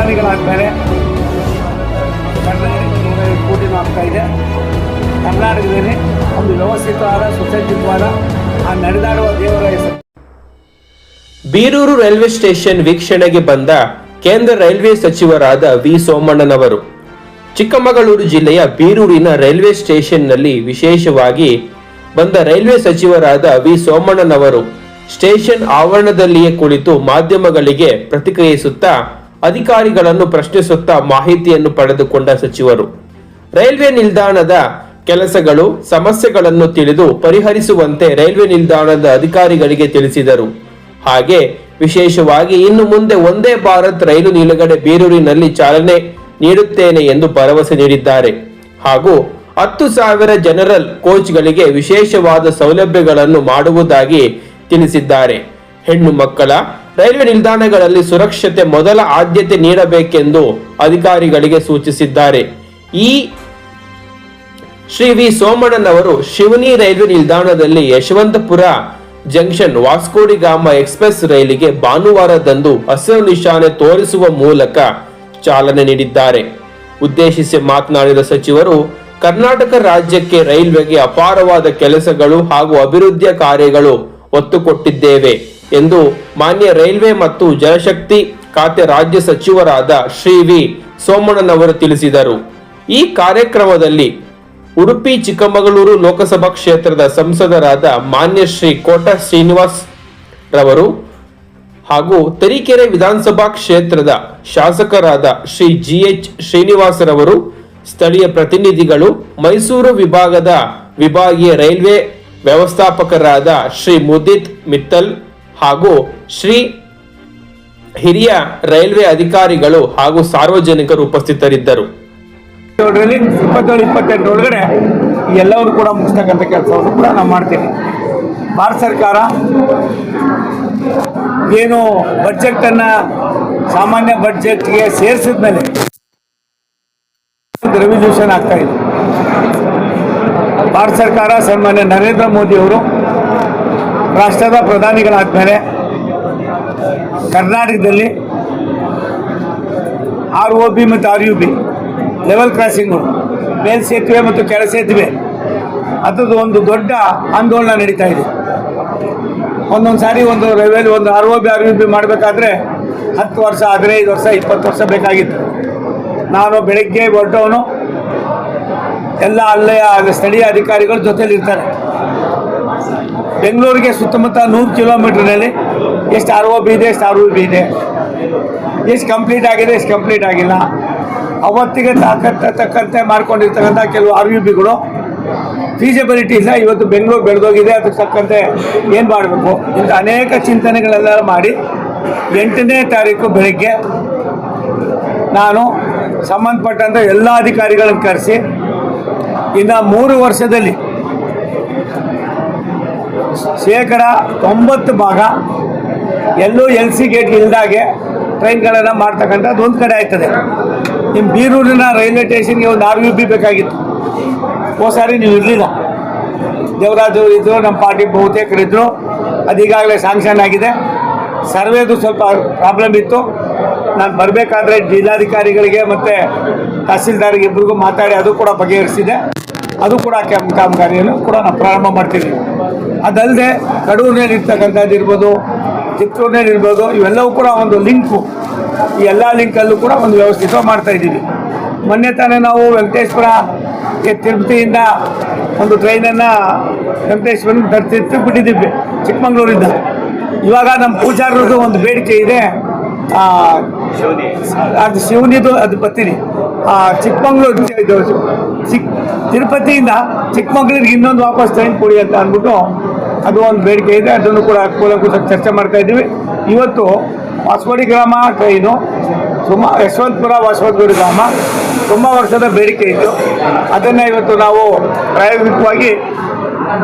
ಪ್ರಧಾನಿಗಳಾದ್ಮೇಲೆ ಕರ್ನಾಟಕಕ್ಕೆ 150 ಕೋಟಿ ಆಗ್ತಾ ಇದೆ. ಕರ್ನಾಟಕದಲ್ಲಿ ಒಂದು ವ್ಯವಸ್ಥಿತವಾದ ಸುಸಜ್ಜಿತವಾದ ಆ ನಡೆದಾಡುವ ದೇವರ ಹೆಸರು. ಬೀರೂರು ರೈಲ್ವೆ ಸ್ಟೇಷನ್ ವೀಕ್ಷಣೆಗೆ ಬಂದ ಕೇಂದ್ರ ರೈಲ್ವೆ ಸಚಿವರಾದ ವಿ ಸೋಮಣ್ಣನವರು ಚಿಕ್ಕಮಗಳೂರು ಜಿಲ್ಲೆಯ ಬೀರೂರಿನ ರೈಲ್ವೆ ಸ್ಟೇಷನ್ನಲ್ಲಿ ವಿಶೇಷವಾಗಿ ಬಂದ ರೈಲ್ವೆ ಸಚಿವರಾದ ವಿ ಸೋಮಣ್ಣನವರು ಸ್ಟೇಷನ್ ಆವರಣದಲ್ಲಿಯೇ ಕುಳಿತು ಮಾಧ್ಯಮಗಳಿಗೆ ಪ್ರತಿಕ್ರಿಯಿಸುತ್ತಾ ಅಧಿಕಾರಿಗಳನ್ನು ಪ್ರಶ್ನಿಸುತ್ತಾ ಮಾಹಿತಿಯನ್ನು ಪಡೆದುಕೊಂಡ ಸಚಿವರು ರೈಲ್ವೆ ನಿಲ್ದಾಣದ ಕೆಲಸಗಳು ಸಮಸ್ಯೆಗಳನ್ನು ತಿಳಿದು ಪರಿಹರಿಸುವಂತೆ ರೈಲ್ವೆ ನಿಲ್ದಾಣದ ಅಧಿಕಾರಿಗಳಿಗೆ ತಿಳಿಸಿದರು. ಹಾಗೆ ವಿಶೇಷವಾಗಿ ಇನ್ನು ಮುಂದೆ ಒಂದೇ ಭಾರತ್ ರೈಲು ನಿಲುಗಡೆ ಬೀರೂರಿನಲ್ಲಿ ಚಾಲನೆ ನೀಡುತ್ತೇನೆ ಎಂದು ಭರವಸೆ ನೀಡಿದ್ದಾರೆ. ಹಾಗೂ 10,000 ಜನರಲ್ ಕೋಚ್ಗಳಿಗೆ ವಿಶೇಷವಾದ ಸೌಲಭ್ಯಗಳನ್ನು ಮಾಡುವುದಾಗಿ ತಿಳಿಸಿದ್ದಾರೆ. ಹೆಣ್ಣು ಮಕ್ಕಳ ರೈಲ್ವೆ ನಿಲ್ದಾಣಗಳಲ್ಲಿ ಸುರಕ್ಷತೆ ಮೊದಲ ಆದ್ಯತೆ ನೀಡಬೇಕೆಂದು ಅಧಿಕಾರಿಗಳಿಗೆ ಸೂಚಿಸಿದ್ದಾರೆ. ಈ ಶ್ರೀ ವಿ ಸೋಮಣ್ಣನವರು ಶಿವನಿ ರೈಲ್ವೆ ನಿಲ್ದಾಣದಲ್ಲಿ ಯಶವಂತಪುರ ಜಂಕ್ಷನ್ ವಾಸ್ಕೋಡಿಗಾಮ ಎಕ್ಸ್ಪ್ರೆಸ್ ರೈಲಿಗೆ ಭಾನುವಾರದಂದು ಹಸಿರು ನಿಶಾನೆ ತೋರಿಸುವ ಮೂಲಕ ಚಾಲನೆ ನೀಡಿದ್ದಾರೆ. ಉದ್ದೇಶಿಸಿ ಮಾತನಾಡಿದ ಸಚಿವರು ಕರ್ನಾಟಕ ರಾಜ್ಯಕ್ಕೆ ರೈಲ್ವೆಗೆ ಅಪಾರವಾದ ಕೆಲಸಗಳು ಹಾಗೂ ಅಭಿವೃದ್ಧಿಯ ಕಾರ್ಯಗಳು ಒತ್ತು ಕೊಟ್ಟಿದ್ದೇವೆ ಎಂದು ಮಾನ್ಯ ರೈಲ್ವೆ ಮತ್ತು ಜಲಶಕ್ತಿ ಖಾತೆ ರಾಜ್ಯ ಸಚಿವರಾದ ಶ್ರೀ ವಿ ಸೋಮಣ್ಣನವರು ತಿಳಿಸಿದರು. ಈ ಕಾರ್ಯಕ್ರಮದಲ್ಲಿ ಉಡುಪಿ ಚಿಕ್ಕಮಗಳೂರು ಲೋಕಸಭಾ ಕ್ಷೇತ್ರದ ಸಂಸದರಾದ ಮಾನ್ಯ ಶ್ರೀ ಕೋಟ ಶ್ರೀನಿವಾಸ್ ರವರು ಹಾಗೂ ತರೀಕೆರೆ ವಿಧಾನಸಭಾ ಕ್ಷೇತ್ರದ ಶಾಸಕರಾದ ಶ್ರೀ GH ಶ್ರೀನಿವಾಸ್ ರವರು, ಸ್ಥಳೀಯ ಪ್ರತಿನಿಧಿಗಳು, ಮೈಸೂರು ವಿಭಾಗದ ವಿಭಾಗೀಯ ರೈಲ್ವೆ ವ್ಯವಸ್ಥಾಪಕರಾದ ಶ್ರೀ ಮುದಿತ್ ಮಿತ್ತಲ್ ಹಾಗೂ ಶ್ರೀ ಹಿರಿಯ ರೈಲ್ವೆ ಅಧಿಕಾರಿಗಳು ಹಾಗೂ ಸಾರ್ವಜನಿಕರು ಉಪಸ್ಥಿತರಿದ್ದರು. 27-28 ಒಳಗಡೆ ಎಲ್ಲರೂ ಕೂಡ ಮುಗಿಸ್ತಕ್ಕಂಥ ಕೆಲಸವನ್ನು ಕೂಡ ನಾವು ಮಾಡ್ತೀವಿ. ಭಾರತ ಸರ್ಕಾರ ಏನು ಬಡ್ಜೆಟನ್ನು ಸಾಮಾನ್ಯ ಬಡ್ಜೆಟ್ಗೆ ಸೇರಿಸಿದ ಮೇಲೆ ರಿವಿಲ್ಯೂಷನ್ ಆಗ್ತಾ ಇದೆ. ಭಾರತ ಸರ್ಕಾರ ಸನ್ಮಾನ್ಯ ನರೇಂದ್ರ ಮೋದಿ ಅವರು ರಾಷ್ಟ್ರದ ಪ್ರಧಾನಿಗಳಾದ್ಮೇಲೆ ಕರ್ನಾಟಕದಲ್ಲಿ ROB ಮತ್ತು RUB ಲೆವೆಲ್ ಕ್ರಾಸಿಂಗು, ಮೇಲ್ ಸೇತುವೆ ಮತ್ತು ಕೆಳ ಸೇತುವೆ ಅದರದ್ದು ಒಂದು ದೊಡ್ಡ ಆಂದೋಲನ ನಡೀತಾ ಇದೆ. ಒಂದೊಂದು ಸಾರಿ ಒಂದು ರೈಲ್ವೆ ಒಂದು ROB RUB ಮಾಡಬೇಕಾದ್ರೆ 10 ವರ್ಷ, 15 ವರ್ಷ, 20 ವರ್ಷ ಬೇಕಾಗಿತ್ತು. ನಾನು ಬೆಳಗ್ಗೆ ಹೊರಟವನು ಎಲ್ಲ ಅಲ್ಲಿಯ ಸ್ಥಳೀಯ ಅಧಿಕಾರಿಗಳು ಜೊತೆಲಿರ್ತಾರೆ. ಬೆಂಗಳೂರಿಗೆ ಸುತ್ತಮುತ್ತ 100 ಕಿಲೋಮೀಟರ್ನಲ್ಲಿ ಎಷ್ಟು ROB ಇದೆ, ಎಷ್ಟು RUB ಇದೆ, ಎಷ್ಟು ಕಂಪ್ಲೀಟ್ ಆಗಿದೆ, ಎಷ್ಟು ಕಂಪ್ಲೀಟ್ ಆಗಿಲ್ಲ, ಅವತ್ತಿಗೆ ತಕ್ಕಂತೆ ಮಾಡ್ಕೊಂಡಿರ್ತಕ್ಕಂಥ ಕೆಲವು RUBಗಳು ಫೀಸಿಬಿಲಿಟಿ ಇಲ್ಲ. ಇವತ್ತು ಬೆಂಗಳೂರು ಬೆಳೆದೋಗಿದೆ, ಅದಕ್ಕೆ ತಕ್ಕಂತೆ ಏನು ಮಾಡಬೇಕು ಇಂಥ ಅನೇಕ ಚಿಂತನೆಗಳೆಲ್ಲ ಮಾಡಿ 8ನೇ ತಾರೀಕು ಬೆಳಗ್ಗೆ ನಾನು ಸಂಬಂಧಪಟ್ಟಂಥ ಎಲ್ಲ ಅಧಿಕಾರಿಗಳನ್ನು ಕರೆಸಿ ಇನ್ನು 3 ವರ್ಷದಲ್ಲಿ 90% ಎಲ್ಲೂ LC ಗೇಟ್ ಇಲ್ದಾಗೆ ಟ್ರೈನ್ಗಳನ್ನು ಮಾಡ್ತಕ್ಕಂಥದ್ದು ಒಂದು ಕಡೆ ಆಯ್ತದೆ. ನಿಮ್ಮ ಬೀರೂರಿನ ರೈಲ್ವೆ ಸ್ಟೇಷನ್ಗೆ ಒಂದು RUB ಬೇಕಾಗಿತ್ತು. ಸಾರಿ ನೀವು ಇರಲಿಲ್ಲ, ದೇವರಾಜು ಇದ್ದರು, ನಮ್ಮ ಪಾರ್ಟಿ ಬಹುತೇಕರಿದ್ದರು. ಅದು ಈಗಾಗಲೇ ಸ್ಯಾಂಕ್ಷನ್ ಆಗಿದೆ. ಸರ್ವೇದು ಸ್ವಲ್ಪ ಪ್ರಾಬ್ಲಮ್ ಇತ್ತು. ನಾನು ಬರಬೇಕಾದ್ರೆ ಜಿಲ್ಲಾಧಿಕಾರಿಗಳಿಗೆ ಮತ್ತು ತಹಸೀಲ್ದಾರ್ಗೆ ಇಬ್ಬರಿಗೂ ಮಾತಾಡಿ ಅದು ಕೂಡ ಬಗೆಹರಿಸಿದೆ. ಅದು ಕೂಡ ಕಾಮಗಾರಿಯನ್ನು ಕೂಡ ನಾವು ಪ್ರಾರಂಭ ಮಾಡ್ತೀವಿ. ಅದಲ್ಲದೆ ಕಡೂರಿನಲ್ಲಿ ಇರ್ತಕ್ಕಂಥದ್ದು ಇರ್ಬೋದು, ಚಿತ್ತೂರಿನಲ್ಲಿ ಇರ್ಬೋದು, ಇವೆಲ್ಲವೂ ಕೂಡ ಒಂದು ಲಿಂಕು. ಈ ಎಲ್ಲ ಲಿಂಕಲ್ಲೂ ಕೂಡ ಒಂದು ವ್ಯವಸ್ಥಿತ ಮಾಡ್ತಾಯಿದ್ದೀವಿ. ಮೊನ್ನೆ ತಾನೇ ನಾವು ವೆಂಕಟೇಶ್ವರ ತಿರುಪತಿಯಿಂದ ಒಂದು ಟ್ರೈನನ್ನು ವೆಂಕಟೇಶ್ವರ ಬಿಟ್ಟಿದ್ದೀವಿ ಚಿಕ್ಕಮಗಳೂರಿಂದ. ಇವಾಗ ನಮ್ಮ ಪೂಜಾರದ್ದು ಒಂದು ಬೇಡಿಕೆ ಇದೆ, ಅದು ಶಿವನಿದು, ಅದು ಬರ್ತೀನಿ ಚಿಕ್ಕಮಗಳೂರು ತಿರುಪತಿಯಿಂದ ಚಿಕ್ಕಮಗಳೂರಿಗೆ ಇನ್ನೊಂದು ವಾಪಸ್ ಟ್ರೈನ್ ಕೊಡಿ ಅಂತ ಅಂದ್ಬಿಟ್ಟು ಅದು ಒಂದು ಬೇಡಿಕೆ ಇದೆ. ಅದನ್ನು ಕೂಡ ಕೂಲಂಕುಷ ಚರ್ಚೆ ಮಾಡ್ತಾ ಇದ್ದೀವಿ. ಇವತ್ತು ವಾಸ್ಕೋಡಿ ಗ್ರಾಮ ಟ್ರೈನು ಯಶವಂತಪುರ ವಾಸ್ಕೋಡಿ ಗ್ರಾಮ ತುಂಬ ವರ್ಷದ ಬೇಡಿಕೆ ಇತ್ತು. ಅದನ್ನು ಇವತ್ತು ನಾವು ಪ್ರಾಯೋಗಿಕವಾಗಿ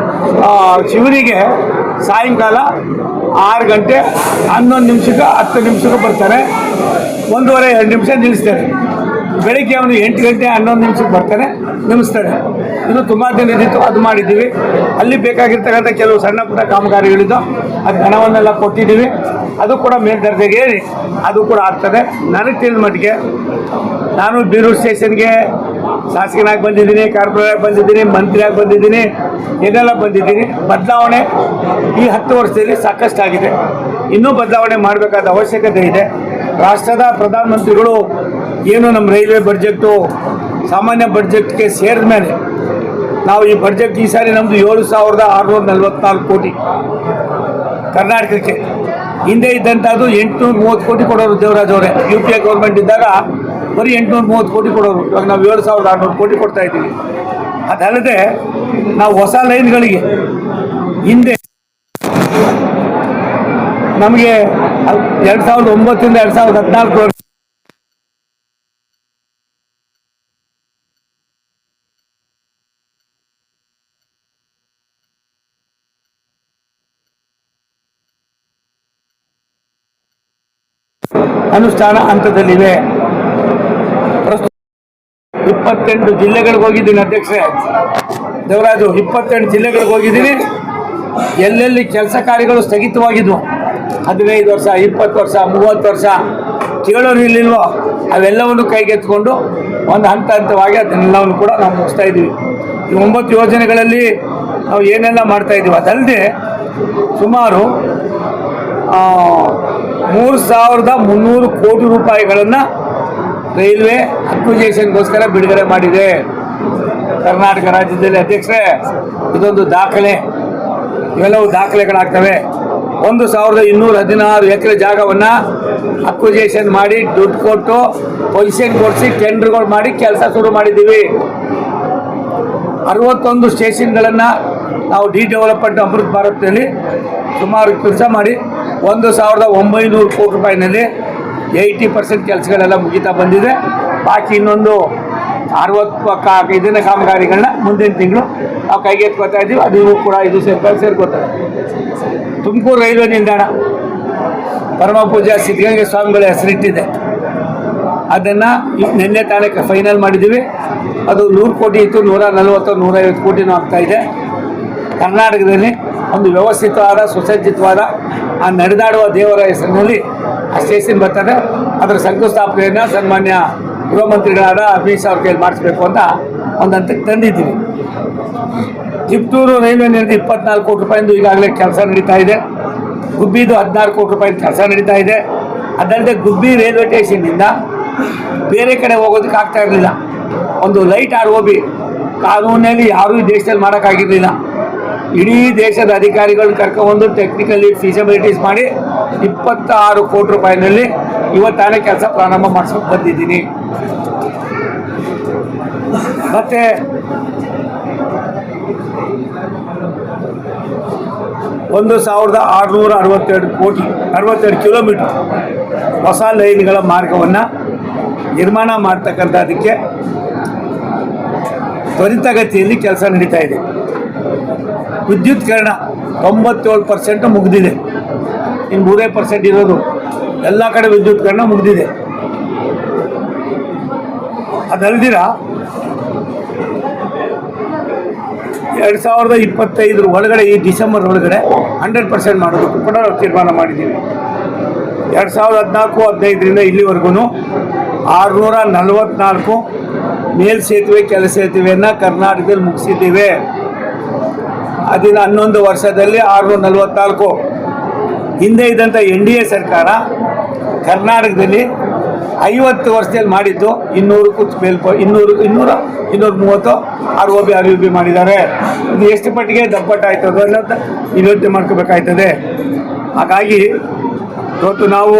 ಶಿವನಿಗೆ ಸಾಯಂಕಾಲ 6 ಗಂಟೆ 11 ನಿಮಿಷಕ್ಕೆ 10 ನಿಮಿಷಕ್ಕೆ ಬರ್ತಾರೆ. 1.5-2 ನಿಮಿಷ ನಿಲ್ಲಿಸ್ತಾರೆ. ಬೆಳಗ್ಗೆ ಅವನು 8 ಗಂಟೆ 11 ನಿಮಿಷಕ್ಕೆ ಬರ್ತಾನೆ, ನಿಲ್ಲಿಸ್ತಾನೆ. ಇದು ತುಂಬ ದಿನ ಇದ್ದಿತ್ತು, ಅದು ಮಾಡಿದ್ದೀವಿ. ಅಲ್ಲಿ ಬೇಕಾಗಿರ್ತಕ್ಕಂಥ ಕೆಲವು ಸಣ್ಣ ಪುಟ್ಟ ಕಾಮಗಾರಿಗಳಿದ್ದು ಅದು ಹಣವನ್ನೆಲ್ಲ ಕೊಟ್ಟಿದ್ದೀವಿ. ಅದು ಕೂಡ ಮೇಲ್ದರ್ಜೆಗೆ ಏರಿ ಅದು ಕೂಡ ಆಗ್ತದೆ. ನನಗೆ ತಿಳಿದ ಮಟ್ಟಿಗೆ ನಾನು ಬೀರೂರು ಸ್ಟೇಷನ್ಗೆ ಶಾಸಕನಾಗಿ ಬಂದಿದ್ದೀನಿ, ಕಾರ್ಪೊರೇಟರ್ ಬಂದಿದ್ದೀನಿ, ಮಂತ್ರಿಯಾಗಿ ಬಂದಿದ್ದೀನಿ, ಇದೆಲ್ಲ ಬಂದಿದ್ದೀನಿ. ಬದಲಾವಣೆ ಈ 10 ವರ್ಷದಲ್ಲಿ ಸಾಕಷ್ಟಾಗಿದೆ. ಇನ್ನೂ ಬದಲಾವಣೆ ಮಾಡಬೇಕಾದ ಅವಶ್ಯಕತೆ ಇದೆ. ರಾಷ್ಟ್ರದ ಪ್ರಧಾನಮಂತ್ರಿಗಳು ಏನು ನಮ್ಮ ರೈಲ್ವೆ ಬಡ್ಜೆಟ್ಟು ಸಾಮಾನ್ಯ ಬಡ್ಜೆಟ್ಗೆ ಸೇರಿದ ಮೇಲೆ ನಾವು ಈ ಬಡ್ಜೆಟ್ ಈ ಸಾರಿ ನಮ್ಮದು 7,644 ಕೋಟಿ ಕರ್ನಾಟಕಕ್ಕೆ. ಹಿಂದೆ ಇದ್ದಂಥದ್ದು 830 ಕೋಟಿ ಕೊಡೋರು ದೇವರಾಜ್ ಅವರೇ. UPA ಗೌರ್ಮೆಂಟ್ ಇದ್ದಾಗ ಬರೀ 830 ಕೋಟಿ ಕೊಡೋರು. ಇವಾಗ ನಾವು 7,600 ಕೋಟಿ ಕೊಡ್ತಾ ಇದ್ದೀವಿ. ಅದಲ್ಲದೆ ನಾವು ಹೊಸ ಲೈನ್ಗಳಿಗೆ ಹಿಂದೆ ನಮಗೆ 2009ರಿಂದ 2014 ಅನುಷ್ಠಾನ ಹಂತದಲ್ಲಿವೆ. ಪ್ರಸ್ತುತ 28 ಜಿಲ್ಲೆಗಳಿಗೆ ಹೋಗಿದ್ದೀನಿ ಅಧ್ಯಕ್ಷರೇ. ದೇವರಾಜು 28 ಜಿಲ್ಲೆಗಳಿಗೆ ಹೋಗಿದ್ದೀನಿ. ಎಲ್ಲೆಲ್ಲಿ ಕೆಲಸ ಕಾರ್ಯಗಳು ಸ್ಥಗಿತವಾಗಿದ್ವು 15 ವರ್ಷ, 20 ವರ್ಷ, 30 ವರ್ಷ ಕೇಳೋರು ಇರಲಿಲ್ವೋ ಅವೆಲ್ಲವನ್ನು ಕೈಗೆತ್ತಿಕೊಂಡು ಒಂದು ಹಂತವಾಗಿ ಅದನ್ನೆಲ್ಲವನ್ನು ಕೂಡ ನಾವು ಮುಗಿಸ್ತಾ ಇದ್ದೀವಿ. ಈ 9 ಯೋಜನೆಗಳಲ್ಲಿ ನಾವು ಏನೆಲ್ಲ ಮಾಡ್ತಾ ಇದ್ದೀವಿ ಅದಲ್ಲದೆ ಸುಮಾರು 3,300 ಕೋಟಿ ರೂಪಾಯಿಗಳನ್ನು ರೈಲ್ವೆ ಅಕ್ವಿಜೇಷನ್ಗೋಸ್ಕರ ಬಿಡುಗಡೆ ಮಾಡಿದೆ ಕರ್ನಾಟಕ ರಾಜ್ಯದಲ್ಲಿ. ಅಧ್ಯಕ್ಷರೇ, ಇದೊಂದು ದಾಖಲೆ. ಇವೆಲ್ಲವೂ ದಾಖಲೆಗಳಾಗ್ತವೆ. 1,216 ಎಕರೆ ಜಾಗವನ್ನು ಅಕ್ವಿಜೇಷನ್ ಮಾಡಿ ದುಡ್ಡು ಕೊಟ್ಟು ಪೊಸಿಷನ್ ಕೊಡಿಸಿ ಟೆಂಡರ್ಗಳು ಮಾಡಿ ಕೆಲಸ ಶುರು ಮಾಡಿದ್ದೀವಿ. 61 ಸ್ಟೇಷನ್ಗಳನ್ನು ನಾವು ಡೆವಲಪ್ಮೆಂಟ್ ಅಮೃತ್ ಭಾರತದಲ್ಲಿ ಸುಮಾರು ಕೆಲಸ ಮಾಡಿ 1,900 ಕೋಟಿ ರೂಪಾಯಿನಲ್ಲಿ 80% ಕೆಲಸಗಳೆಲ್ಲ ಮುಗಿತಾ ಬಂದಿದೆ. ಬಾಕಿ ಇನ್ನೊಂದು 60 ಇದನ್ನ ಕಾಮಗಾರಿಗಳನ್ನ ಮುಂದಿನ ತಿಂಗಳು ನಾವು ಕೈಗೆತ್ಕೋತಾ ಇದ್ದೀವಿ. ಅದು ಕೂಡ ಇದು ಸೇರ್ಕೋತಾರೆ. ತುಮಕೂರು ರೈಲ್ವೆ ನಿಲ್ದಾಣ ಪರಮ ಪೂಜ್ಯ ಸಿದ್ಧಗಂಗೆ ಸ್ವಾಮಿಗಳ ಹೆಸರಿಟ್ಟಿದೆ. ಅದನ್ನು ನಿನ್ನೆ ತಾನೇ ಫೈನಲ್ ಮಾಡಿದ್ದೀವಿ. ಅದು 100 ಕೋಟಿ ಇತ್ತು, 140, 150 ಕೋಟಿನೂ ಆಗ್ತಾಯಿದೆ. ಕರ್ನಾಟಕದಲ್ಲಿ ಒಂದು ವ್ಯವಸ್ಥಿತವಾದ ಸುಸಜ್ಜಿತವಾದ ಆ ನಡೆದಾಡುವ ದೇವರ ಹೆಸರಿನಲ್ಲಿ ಆ ಸ್ಟೇಷನ್ ಬರ್ತದೆ. ಅದರ ಶಂಕುಸ್ಥಾಪನೆಯನ್ನು ಸನ್ಮಾನ್ಯ ಗೃಹ ಮಂತ್ರಿಗಳಾದ ಅಮಿತ್ ಶಾ ಅವ್ರ ಕೈಯಲ್ಲಿ ಮಾಡಿಸ್ಬೇಕು ಅಂತ ಒಂದು ಹಂತಕ್ಕೆ ತಂದಿದ್ದೀವಿ. ಚಿತ್ತೂರು ರೈಲ್ವೆ ನಿಲ್ದಾಣ 24 ಕೋಟಿ ರೂಪಾಯಿಂದ ಈಗಾಗಲೇ ಕೆಲಸ ನಡೀತಾ ಇದೆ. ಗುಬ್ಬಿದು 16 ಕೋಟಿ ರೂಪಾಯಿ ಕೆಲಸ ನಡೀತಾ ಇದೆ. ಅದಲ್ಲದೆ ಗುಬ್ಬಿ ರೈಲ್ವೆ ಸ್ಟೇಷನ್ನಿಂದ ಬೇರೆ ಕಡೆ ಹೋಗೋದಕ್ಕೆ ಆಗ್ತಾ ಇರಲಿಲ್ಲ. ಒಂದು ಲೈಟ್ ROB ಕಾನೂನಲ್ಲಿ ಯಾರೂ ಈ ದೇಶದಲ್ಲಿ ಮಾಡೋಕ್ಕಾಗಿರಲಿಲ್ಲ. ಇಡೀ ದೇಶದ ಅಧಿಕಾರಿಗಳನ್ನ ಕರ್ಕೊಂಡು ಟೆಕ್ನಿಕಲಿ ಫೀಸಿಬಿಲಿಟೀಸ್ ಮಾಡಿ 26 ಕೋಟಿ ರೂಪಾಯಿನಲ್ಲಿ ಇವತ್ತಾನೇ ಕೆಲಸ ಪ್ರಾರಂಭ ಮಾಡಿಸ್ಕೊಂಡು ಬಂದಿದ್ದೀನಿ. ಮತ್ತು 1,662 ಕೋಟಿ 62 ಕಿಲೋಮೀಟರ್ ಹೊಸ ಲೈನ್ಗಳ ಮಾರ್ಗವನ್ನು ನಿರ್ಮಾಣ ಮಾಡ್ತಕ್ಕಂಥದ್ದಕ್ಕೆ ತ್ವರಿತಗತಿಯಲ್ಲಿ ಕೆಲಸ ನಡೀತಾ ಇದೆ. ವಿದ್ಯುತ್ಕರಣ 97% ಮುಗಿದಿದೆ. ಇನ್ನು 3% ಇರೋದು. ಎಲ್ಲ ಕಡೆ ವಿದ್ಯುತ್ಕರಣ ಮುಗಿದಿದೆ. ಅದಲ್ದಿರ 2025 ಒಳಗಡೆ ಈ ಡಿಸೆಂಬರ್ ಒಳಗಡೆ 100% ಮಾಡೋದಕ್ಕೂ ಕೂಡ ನಾವು ತೀರ್ಮಾನ ಮಾಡಿದ್ದೀವಿ. 2014-15ರಿಂದ ಇಲ್ಲಿವರೆಗೂ 644 ಮೇಲ್ಸೇತುವೆ ಕೆಳ ಸೇತುವೆಯನ್ನು ಕರ್ನಾಟಕದಲ್ಲಿ ಮುಗಿಸಿದ್ದೇವೆ. ಅದನ್ನು 11 ವರ್ಷದಲ್ಲಿ 644. ಹಿಂದೆ ಇದ್ದಂಥ NDA ಸರ್ಕಾರ ಕರ್ನಾಟಕದಲ್ಲಿ 50 ವರ್ಷದಲ್ಲಿ ಮಾಡಿದ್ದು 230 ROB ಮಾಡಿದ್ದಾರೆ. ಇದು ಎಷ್ಟು ಪಟ್ಟಿಗೆ ದಪ್ಪಟ್ಟಾಯ್ತು ಅನ್ನೋದು ಯೋಚನೆ ಮಾಡ್ಕೋಬೇಕಾಯ್ತದೆ. ಹಾಗಾಗಿ ಇವತ್ತು ನಾವು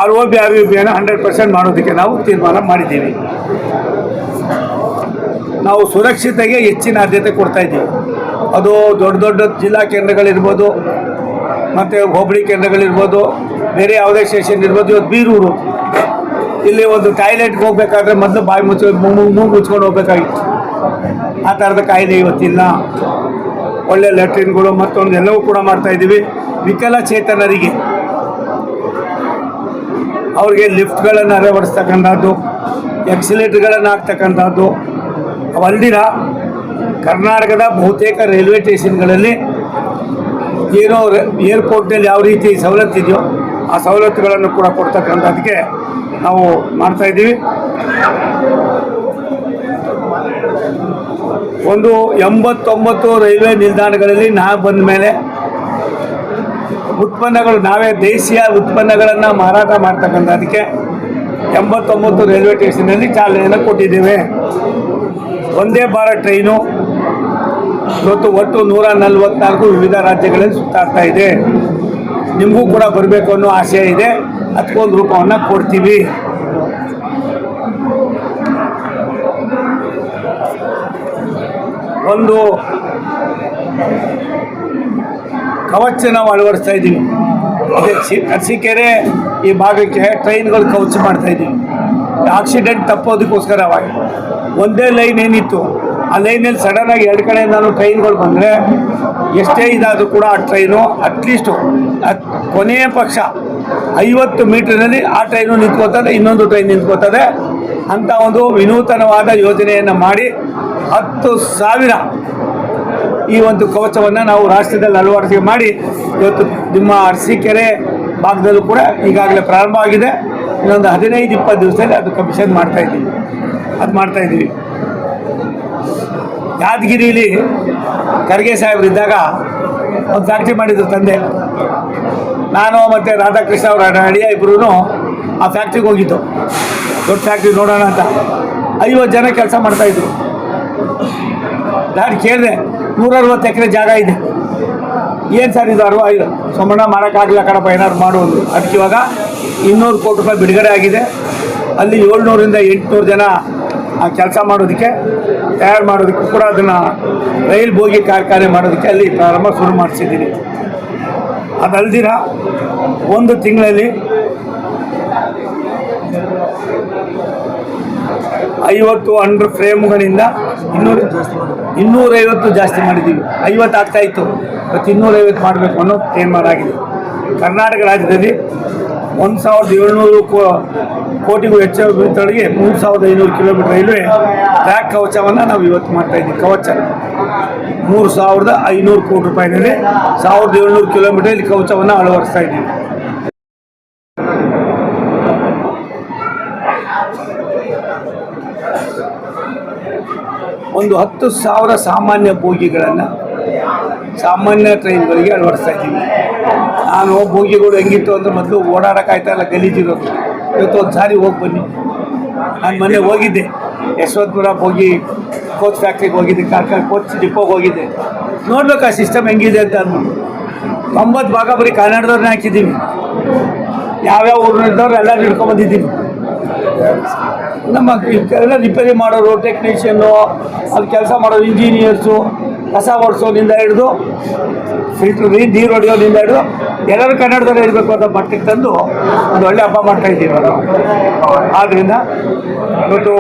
ROBಯನ್ನು 100% ಮಾಡೋದಕ್ಕೆ ನಾವು ತೀರ್ಮಾನ ಮಾಡಿದ್ದೀವಿ. ನಾವು ಸುರಕ್ಷತೆಗೆ ಹೆಚ್ಚಿನ ಆದ್ಯತೆ ಕೊಡ್ತಾ ಇದ್ದೀವಿ. ಅದು ದೊಡ್ಡ ದೊಡ್ಡ ಜಿಲ್ಲಾ ಕೇಂದ್ರಗಳಿರ್ಬೋದು, ಮತ್ತು ಹೋಬಳಿ ಕೇಂದ್ರಗಳಿರ್ಬೋದು, ಬೇರೆ ಯಾವುದೇ ಸ್ಟೇಷನ್ ಇರ್ಬೋದು. ಇವತ್ತು ಬೀರೂರು ಇಲ್ಲಿ ಒಂದು ಟಾಯ್ಲೆಟ್ಗೆ ಹೋಗ್ಬೇಕಾದ್ರೆ ಮೊದಲು ಬಾಯಿ ಮೂಗು ಮುಚ್ಕೊಂಡು ಹೋಗ್ಬೇಕಾಗಿತ್ತು. ಆ ಥರದ ಕಾಯ್ದೆ ಇವತ್ತಿಲ್ಲ. ಒಳ್ಳೆ ಲ್ಯಾಟ್ರಿನ್ಗಳು ಮತ್ತೊಂದು ಎಲ್ಲವೂ ಕೂಡ ಮಾಡ್ತಾಯಿದ್ದೀವಿ. ವಿಕಲಚೇತನರಿಗೆ ಅವ್ರಿಗೆ ಲಿಫ್ಟ್ಗಳನ್ನು ಅಳವಡಿಸ್ತಕ್ಕಂಥದ್ದು, ಎಕ್ಸಿಲೇಟರ್ಗಳನ್ನು ಹಾಕ್ತಕ್ಕಂಥದ್ದು. ಅವಲ್ದಿರ ಕರ್ನಾಟಕದ ಬಹುತೇಕ ರೈಲ್ವೆ ಸ್ಟೇಷನ್ಗಳಲ್ಲಿ ಏನೋ ಏರ್ಪೋರ್ಟ್ನಲ್ಲಿ ಯಾವ ರೀತಿ ಸವಲತ್ತಿದೆಯೋ ಆ ಸವಲತ್ತುಗಳನ್ನು ಕೂಡ ಕೊಡ್ತಕ್ಕಂಥದ್ದಕ್ಕೆ ನಾವು ಮಾಡ್ತಾಯಿದ್ದೀವಿ. ಒಂದು 89 ರೈಲ್ವೆ ನಿಲ್ದಾಣಗಳಲ್ಲಿ ನಾವು ಬಂದ ಮೇಲೆ ಉತ್ಪನ್ನಗಳು ನಾವೇ ದೇಶೀಯ ಉತ್ಪನ್ನಗಳನ್ನು ಮಾರಾಟ ಮಾಡ್ತಕ್ಕಂಥದ್ದಕ್ಕೆ 89 ರೈಲ್ವೆ ಸ್ಟೇಷನಲ್ಲಿ ಚಾಲನೆಯನ್ನು ಕೊಟ್ಟಿದ್ದೇವೆ. ಒಂದೇ ಭಾರತ್ ಟ್ರೈನು ಇವತ್ತು ಒಟ್ಟು 144 ವಿವಿಧ ರಾಜ್ಯಗಳಲ್ಲಿ ಸುತ್ತಾಡ್ತಾ ಇದೆ. ನಿಮಗೂ ಕೂಡ ಬರಬೇಕು ಅನ್ನೋ ಆಶಯ ಇದೆ. ಅದಕ್ಕೊಂದು ರೂಪವನ್ನು ಕೊಡ್ತೀವಿ. ಒಂದು ಕವಚ ನಾವು ಅಳವಡಿಸ್ತಾ ಇದ್ದೀವಿ. ಅರಸೀಕೆರೆ ಈ ಭಾಗಕ್ಕೆ ಟ್ರೈನ್ಗಳು ಕವಚ ಮಾಡ್ತಾ ಇದ್ದೀವಿ. ಆಕ್ಸಿಡೆಂಟ್ ತಪ್ಪೋದಕ್ಕೋಸ್ಕರವಾಗಿ ಒಂದೇ ಲೈನ್ ಏನಿತ್ತು ಆ ಲೈನಲ್ಲಿ ಸಡನ್ನಾಗಿ ಎರಡು ಕಡೆಯಿಂದಲೂ ಟ್ರೈನ್ಗಳು ಬಂದರೆ ಎಷ್ಟೇ ಇದಾದರೂ ಕೂಡ ಆ ಟ್ರೈನು ಅಟ್ಲೀಸ್ಟು ಕೊನೆಯ ಪಕ್ಷ 50 ಮೀಟರ್ನಲ್ಲಿ ಆ ಟ್ರೈನು ನಿಂತ್ಕೋತದೆ, ಇನ್ನೊಂದು ಟ್ರೈನ್ ನಿಂತ್ಕೋತದೆ ಅಂತ ಒಂದು ವಿನೂತನವಾದ ಯೋಜನೆಯನ್ನು ಮಾಡಿ 10,000 ಈ ಒಂದು ಕವಚವನ್ನು ನಾವು ರಾಷ್ಟ್ರದಲ್ಲಿ ಅಳವಡಿಕೆ ಮಾಡಿ ಇವತ್ತು ನಿಮ್ಮ ಅರಸೀಕೆರೆ ಭಾಗದಲ್ಲೂ ಕೂಡ ಈಗಾಗಲೇ ಪ್ರಾರಂಭ ಆಗಿದೆ. ಇನ್ನೊಂದು 15-20 ದಿವಸದಲ್ಲಿ ಅದು ಕಮಿಷನ್ ಮಾಡ್ತಾಯಿದ್ದೀವಿ. ಯಾದಗಿರಿಲಿ ಖರ್ಗೆ ಸಾಹೇಬರಿದ್ದಾಗ ಒಂದು ಫ್ಯಾಕ್ಟ್ರಿ ಮಾಡಿದ್ರು ತಂದೆ. ನಾನು ಮತ್ತು ರಾಧಾಕೃಷ್ಣ ಅವರ ಅಡಿಯ ಇಬ್ಬರೂ ಆ ಫ್ಯಾಕ್ಟ್ರಿಗೆ ಹೋಗಿದ್ದು. ದೊಡ್ಡ ಫ್ಯಾಕ್ಟ್ರಿ ನೋಡೋಣ ಅಂತ 50 ಜನ ಕೆಲಸ ಮಾಡ್ತಾಯಿದ್ರು. ನಾನು ಕೇಳಿದೆ, 160 ಎಕರೆ ಜಾಗ ಇದೆ, ಏನು ಸರ್ ಇದು 65 ಸೋಮಣ್ಣ ಮಾಡೋಕ್ಕಾಗಲಿಲ್ಲ ಕಣಪ್ಪ, ಏನಾದ್ರು ಮಾಡುವುದು. ಅದಕ್ಕೆ ಇವಾಗ 200 ಕೋಟಿ ರೂಪಾಯಿ ಬಿಡುಗಡೆ ಆಗಿದೆ. ಅಲ್ಲಿ 700ರಿಂದ 800 ಜನ ಕೆಲಸ ಮಾಡೋದಕ್ಕೆ ತಯಾರು ಮಾಡೋದಕ್ಕೆ ಕೂಡ ಅದನ್ನು ರೈಲ್ ಬೋಗಿ ಕಾರ್ಖಾನೆ ಮಾಡೋದಕ್ಕೆ ಅಲ್ಲಿ ಪ್ರಾರಂಭ ಶುರು ಮಾಡಿಸಿದ್ದೀನಿ. ಅದಲ್ದಿರ ಒಂದು ತಿಂಗಳಲ್ಲಿ 50 ಅಂಡರ್ ಫ್ರೇಮ್ಗಳಿಂದ 250 ಜಾಸ್ತಿ ಮಾಡಿದ್ದೀವಿ. 50 ಆಗ್ತಾಯಿತ್ತು, ಮತ್ತು 250 ಮಾಡಬೇಕು ಅನ್ನೋ ತೀರ್ಮಾನ ಆಗಿದೆ. ಕರ್ನಾಟಕ ರಾಜ್ಯದಲ್ಲಿ 1,700 ಕೋಟಿಗೂ ಹೆಚ್ಚು ಮೀಟರ್ಗೆ 3,500 ಕಿಲೋಮೀಟರ್ ರೈಲ್ವೆ ಟ್ರ್ಯಾಕ್ ಕವಚವನ್ನು ನಾವು ಇವತ್ತು ಮಾಡ್ತಾಯಿದ್ದೀವಿ. ಕವಚ 3,500 ಕೋಟಿ ರೂಪಾಯಿನಲ್ಲಿ 1,700 ಕಿಲೋಮೀಟರ್ ಇಲ್ಲಿ ಕವಚವನ್ನು ಅಳವಡಿಸ್ತಾ ಇದ್ದೀವಿ. ಒಂದು 10,000 ಸಾಮಾನ್ಯ ಬೋಗಿಗಳನ್ನು ಸಾಮಾನ್ಯ ಟ್ರೈನ್ಗಳಿಗೆ ಅಳವಡಿಸ್ತಾ ಇದ್ದೀವಿ. ನಾನು ಬೋಗಿಗಳು ಹೆಂಗಿತ್ತು ಅಂದರೆ ಮೊದಲು ಓಡಾಡೋಕ್ಕಾಯ್ತಾಯಿಲ್ಲ, ಗಲೀಜಿರೋದು. ಇವತ್ತು ಒಂದು ಸಾರಿ ಹೋಗಿ ಬನ್ನಿ. ನಾನು ಮೊನ್ನೆ ಹೋಗಿದ್ದೆ, ಯಶವಂತಪುರ ಬೋಗಿ ಕೋಚ್ ಫ್ಯಾಕ್ಟ್ರಿಗೆ ಹೋಗಿದ್ದೆ, ಕೋಚ್ ಡಿಪೋಗೆ ಹೋಗಿದ್ದೆ. ನೋಡ್ಬೇಕು ಆ ಸಿಸ್ಟಮ್ ಹೆಂಗಿದೆ ಅಂತ ಅಂದ್ಬಿಟ್ಟು 90 ಭಾಗ ಬರೀ ಕನ್ನಡದವ್ರನ್ನ ಹಾಕಿದ್ದೀವಿ. ಯಾವ್ಯಾವ ಊರಿನವ್ರು ಎಲ್ಲ ಹಿಡ್ಕೊಂಬಂದಿದ್ದೀನಿ. ನಮ್ಮ ಎಲ್ಲ ರಿಪೇರಿ ಮಾಡೋರು, ಟೆಕ್ನಿಷಿಯನ್ನು, ಅಲ್ಲಿ ಕೆಲಸ ಮಾಡೋರು, ಇಂಜಿನಿಯರ್ಸು, ಕಸ ಓಡಿಸೋದ್ರಿಂದ ಹಿಡಿದು ಫಿಲ್ಟ್ರ್ ನೀರು ಹೊಡೆಯೋದ್ರಿಂದ ಹಿಡಿದು ಎಲ್ಲರೂ ಕನ್ನಡದಲ್ಲೇ ಇರಬೇಕು ಅಂತ ಮಟ್ಟಿಗೆ ತಂದು ಒಂದು ಒಳ್ಳೆ ಹಬ್ಬ ಮಾಡ್ತಾಯಿದ್ದೀವಿ ನಾವು. ಆದ್ದರಿಂದ ಇವತ್ತು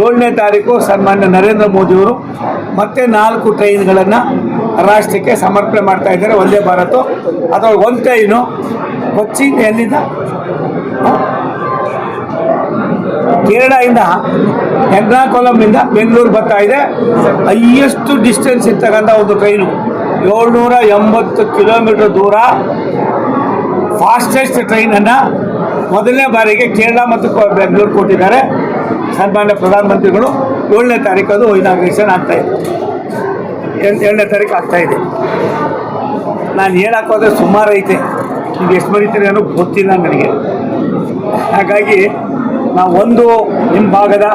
7ನೇ ತಾರೀಕು ಸನ್ಮಾನ್ಯ ನರೇಂದ್ರ ಮೋದಿಯವರು ಮತ್ತೆ 4 ಟ್ರೈನ್ಗಳನ್ನು ರಾಷ್ಟ್ರಕ್ಕೆ ಸಮರ್ಪಣೆ ಮಾಡ್ತಾ ಇದ್ದಾರೆ. ವಂದೇ ಭಾರತ್ ಅದರೊಳಗೆ ಒಂದು ಟ್ರೈನು ಕೊಚ್ಚಿ ಎಲ್ಲಿಂದ ಕೇರಳದಿಂದ ಎರ್ನಾಕುಲಂನಿಂದ ಬೆಂಗಳೂರು ಬರ್ತಾ ಇದೆ. ಹೈಯೆಸ್ಟ್ ಡಿಸ್ಟೆನ್ಸ್ ಇರ್ತಕ್ಕಂಥ ಒಂದು ಟ್ರೈನು 780 ಕಿಲೋಮೀಟರ್ ದೂರ ಫಾಸ್ಟೆಸ್ಟ್ ಟ್ರೈನನ್ನು ಮೊದಲನೇ ಬಾರಿಗೆ ಕೇರಳ ಮತ್ತು ಬೆಂಗಳೂರು ಕೊಟ್ಟಿದ್ದಾರೆ. ಸನ್ಮಾನ್ಯ ಪ್ರಧಾನಮಂತ್ರಿಗಳು 7ನೇ ತಾರೀಕು ಅದು ಇನಾಗ್ರೇಷನ್ ಆಗ್ತಾಯಿದೆ. 7ನೇ ತಾರೀಕು ಆಗ್ತಾಯಿದೆ. ನಾನು ಹೇಳಕ್ಕೆ ಹೋದರೆ ಸುಮಾರು ಐತೆ, ನೀವು ಎಷ್ಟು ಬರೀತೀರಿ ಅನ್ನೋ ಗೊತ್ತಿಲ್ಲ ನನಗೆ. ಹಾಗಾಗಿ ನಾವು ನಿಮ್ಮ ಭಾಗದ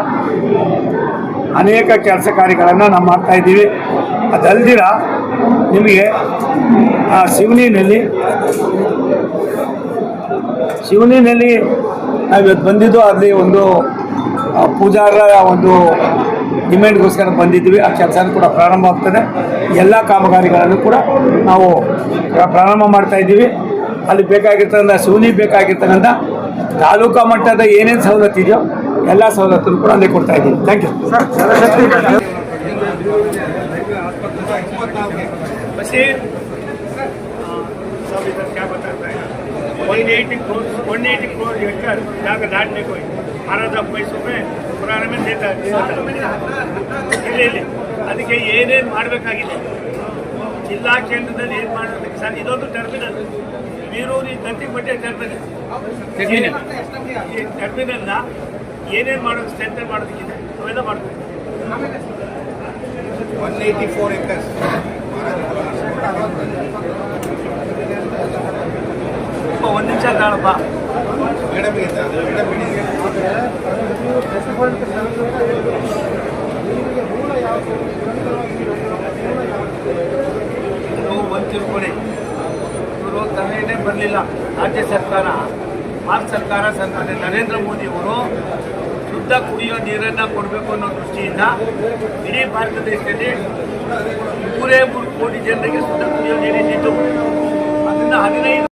ಅನೇಕ ಕೆಲಸ ಕಾರ್ಯಗಳನ್ನು ನಾವು ಮಾಡ್ತಾಯಿದ್ದೀವಿ. ಅದಲ್ದಿರ ನಿಮಗೆ ಶಿವನಿನಲ್ಲಿ ನಾವು ಇವತ್ತು ಬಂದಿದ್ದು ಅಲ್ಲಿ ಒಂದು ಪೂಜಾರರ ಒಂದು ಡಿಮ್ಯಾಂಡ್ಗೋಸ್ಕರ ಬಂದಿದ್ದೀವಿ. ಆ ಕೆಲಸ ಕೂಡ ಪ್ರಾರಂಭ ಆಗ್ತದೆ. ಎಲ್ಲ ಕಾಮಗಾರಿಗಳನ್ನು ಕೂಡ ನಾವು ಪ್ರಾರಂಭ ಮಾಡ್ತಾಯಿದ್ದೀವಿ. ಅಲ್ಲಿ ಬೇಕಾಗಿರ್ತಕ್ಕಂಥ ಶಿವನಿಗೆ ಬೇಕಾಗಿರ್ತಕ್ಕಂಥ ತಾಲೂಕಾ ಮಟ್ಟದ ಏನೇನು ಸವಲತ್ತು ಇದೆಯೋ ಎಲ್ಲ ಸವಲತ್ತನ್ನು ಕೂಡ ಅಲ್ಲೇ ಕೊಡ್ತಾ ಇದ್ದೀವಿ. Thank you. क्या बताता है 180 करोड़ एकड़ जाकर डालने को 12,000 पैसों में पुराने में देता है. ಅದಕ್ಕೆ ಏನೇನು ಮಾಡಬೇಕಾಗಿದೆ ಜಿಲ್ಲಾ ಕೇಂದ್ರದಲ್ಲಿ ಏನು ಮಾಡೋದಕ್ಕೆ ಸರ್, ಇದೊಂದು ಟರ್ಮಿನಲ್, ಬೀರೂರು ಗಂಟಿಪಟ್ಟೆ ಟರ್ಮಿನಲ್. ಈ ಟರ್ಮಿನಲ್ನ ಏನೇನು ಮಾಡೋದು, ಸ್ಟ್ರೆಂಥನ್ ಮಾಡೋದಕ್ಕಿದೆ ಅವೆಲ್ಲ ಮಾಡ್ತೀವಿ. 184 acres. ಒಂದು ನಿಮಿಷ ಕಾಣಪ್ಪ. ಒಂದು ತಿಳ್ಕೊಳ್ಳಿ, ಇವರು ತಲೆಯೇ ಬರಲಿಲ್ಲ. ರಾಜ್ಯ ಸರ್ಕಾರ, ಭಾರತ ಸರ್ಕಾರ ನರೇಂದ್ರ ಮೋದಿಯವರು ಶುದ್ಧ ಕುಡಿಯೋ ನೀರನ್ನು ಕೊಡಬೇಕು ಅನ್ನೋ ದೃಷ್ಟಿಯಿಂದ ಇಡೀ ಭಾರತ ದೇಶದಲ್ಲಿ 3 ಕೋಟಿ ಜನರಿಗೆ ಶುದ್ಧ ಕುಡಿಯೋ ನೀರಿದ್ದು ಅದನ್ನು 15